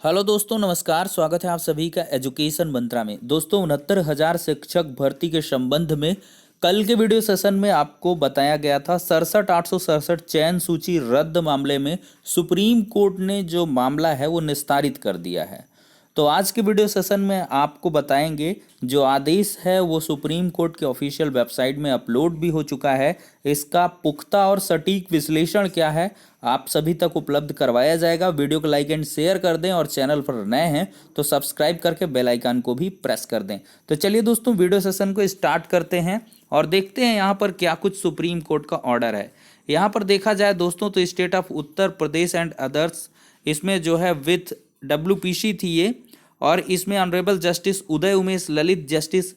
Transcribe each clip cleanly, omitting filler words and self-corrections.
Hello दोस्तों, नमस्कार। स्वागत है आप सभी का एजुकेशन मंत्रा में। दोस्तों, 69,000 शिक्षक भर्ती के संबंध में कल के वीडियो सेशन में आपको बताया गया था 67,867 चयन सूची रद्द मामले में सुप्रीम कोर्ट ने जो मामला है वो निस्तारित कर दिया है। तो आज के वीडियो सेशन में आपको बताएंगे जो आदेश है वो सुप्रीम कोर्ट के ऑफिशियल वेबसाइट में अपलोड भी हो चुका है। इसका पुख्ता और सटीक विश्लेषण क्या है आप सभी तक उपलब्ध करवाया जाएगा। वीडियो को लाइक एंड शेयर कर दें और चैनल पर नए हैं तो सब्सक्राइब करके बेल आइकन को भी प्रेस कर दें। तो चलिए दोस्तों, वीडियो सेशन को स्टार्ट करते हैं और देखते हैं यहाँ पर क्या कुछ सुप्रीम कोर्ट का ऑर्डर है। यहाँ पर देखा जाए दोस्तों तो state of Uttar Pradesh and others, इसमें जो है विथ WPC थी ये, और इसमें honourable justice Uday Umesh Lalit, justice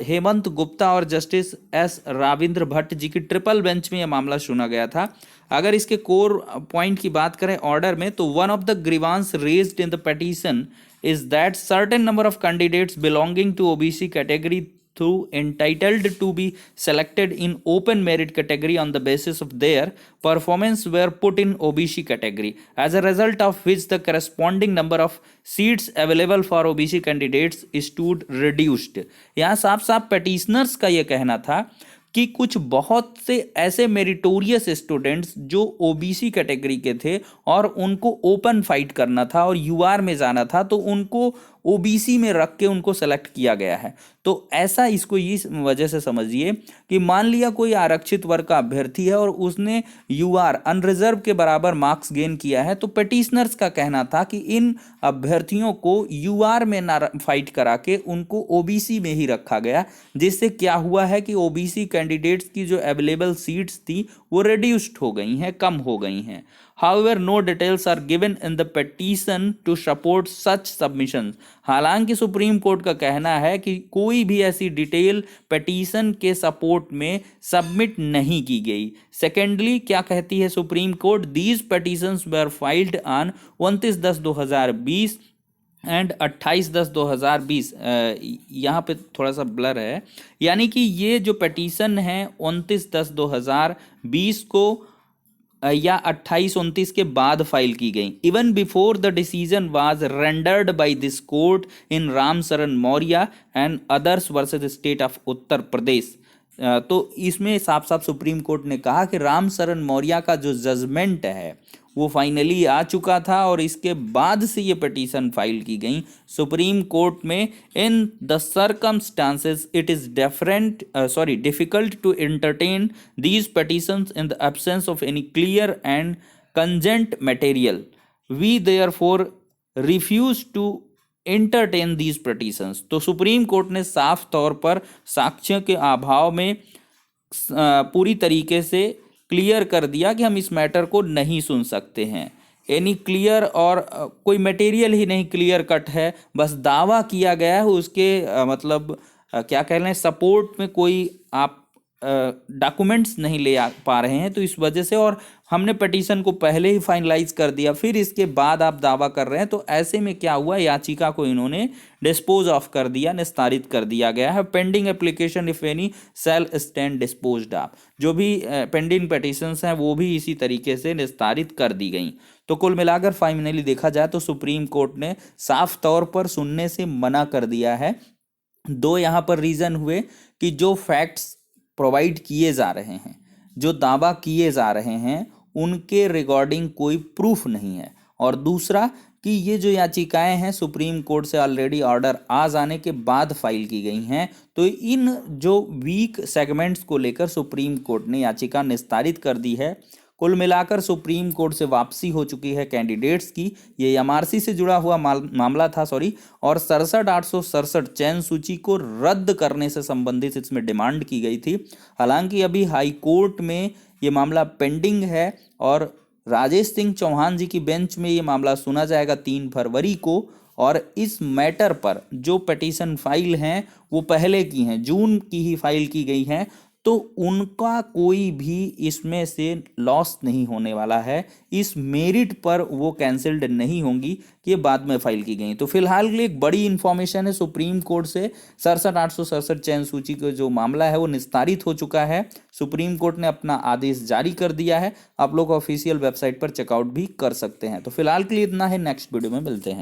Hemant Gupta और जस्टिस S राविंद्र भट्ट जी की ट्रिपल बेंच में यह मामला सुना गया था। अगर इसके कोर पॉइंट की बात करें ऑर्डर में, तो one of the grievance raised in the petition is that certain number of candidates belonging to OBC category through entitled to be selected in open merit category on the basis of their performance were put in OBC category, as a result of which the corresponding number of seats available for OBC candidates stood reduced। यहाँ साफ साफ petitioners का ये कहना था कि कुछ बहुत से ऐसे मेरिटोरियस स्टूडेंट्स जो OBC कैटेगरी के थे और उनको ओपन फाइट करना था और UR में जाना था, तो उनको OBC में रख के उनको सेलेक्ट किया गया है। तो ऐसा इसको इस वजह से समझिए कि मान लिया कोई आरक्षित वर्ग का अभ्यर्थी है और उसने UR अनरिजर्व के बराबर मार्क्स गेन किया है, तो पेटिशनर्स का कहना था कि इन अभ्यर्थियों को UR में ना फाइट करा के उनको OBC में ही रखा गया, जिससे क्या हुआ है कि OBC कैंडिडेट्स की जो अवेलेबल सीट्स थी वो रिड्यूस्ड हो गई हैं, कम हो गई हैं। However, no details are given in the petition to support such submissions। हालांकि सुप्रीम कोर्ट का कहना है कि कोई भी ऐसी डिटेल पेटिशन के सपोर्ट में सबमिट नहीं की गई। सेकेंडली, क्या कहती है supreme court? These petitions were filed on 29/10/2020 and 28/10/2020। यहाँ पे थोड़ा सा ब्लर है, यानी कि ये जो पेटिशन है 29/10/2020 को या 28-29 के बाद फाइल की गई। Even before the decision was rendered by this court in Ram Sharan Maurya and others versus state of Uttar Pradesh. तो इसमें साफ साफ सुप्रीम कोर्ट ने कहा कि राम शरण मौर्य का जो जजमेंट है वो फाइनली आ चुका था और इसके बाद से ये पिटीशन फाइल की गई सुप्रीम कोर्ट में। In the circumstances it is difficult to entertain these petitions in the absence of any clear and cogent material. We therefore refuse to entertain these petitions. तो सुप्रीम कोर्ट ने साफ तौर पर साक्ष्यों के अभाव में पूरी तरीके से क्लियर कर दिया कि हम इस मैटर को नहीं सुन सकते हैं। एनी क्लियर और कोई मटेरियल ही नहीं क्लियर कट है, बस दावा किया गया है, उसके मतलब क्या कह रहे हैं, सपोर्ट में कोई आप डॉक्यूमेंट्स नहीं ले आ पा रहे हैं। तो इस वजह से, और हमने पिटीशन को पहले ही फाइनलाइज कर दिया, फिर इसके बाद आप दावा कर रहे हैं, तो ऐसे में क्या हुआ, याचिका को इन्होंने डिस्पोज ऑफ कर दिया, निस्तारित कर दिया गया है। Pending application if any shall stand disposed of. जो भी पेंडिंग पिटीशंस हैं वो भी इसी तरीके से निस्तारित कर दी गई। तो कुल मिलाकर फाइनली देखा जाए तो सुप्रीम कोर्ट ने साफ तौर पर सुनने से मना कर दिया है। दो यहाँ पर रीजन हुए कि जो फैक्ट्स प्रोवाइड किए जा रहे हैं, जो दावा किए जा रहे हैं, उनके रिगार्डिंग कोई प्रूफ नहीं है, और दूसरा कि ये जो याचिकाएं हैं सुप्रीम कोर्ट से ऑलरेडी ऑर्डर आ जाने के बाद फाइल की गई हैं। तो इन जो वीक सेगमेंट्स को लेकर सुप्रीम कोर्ट ने याचिका निस्तारित कर दी है। कुल मिलाकर सुप्रीम कोर्ट से वापसी हो चुकी है कैंडिडेट्स की। ये MRC से जुड़ा हुआ मामला था और 67,867 चयन सूची को रद्द करने से संबंधित इसमें डिमांड की गई थी। हालांकि अभी हाई कोर्ट में ये मामला पेंडिंग है और राजेश सिंह चौहान जी की बेंच में ये मामला सुना जाएगा 3 फरवरी को। और इस मैटर पर जो पिटीशन फाइल हैं वो पहले की हैं, जून की ही फाइल की गई हैं, तो उनका कोई भी इसमें से लॉस नहीं होने वाला है। इस मेरिट पर वो कैंसिल्ड नहीं होंगी कि ये बाद में फाइल की गई। तो फिलहाल के लिए एक बड़ी इंफॉर्मेशन है सुप्रीम कोर्ट से, 67,867 चयन सूची का जो मामला है वो निस्तारित हो चुका है। सुप्रीम कोर्ट ने अपना आदेश जारी कर दिया है। आप लोग ऑफिशियल वेबसाइट पर चेकआउट भी कर सकते हैं। तो फिलहाल के लिए इतना है, नेक्स्ट वीडियो में मिलते हैं।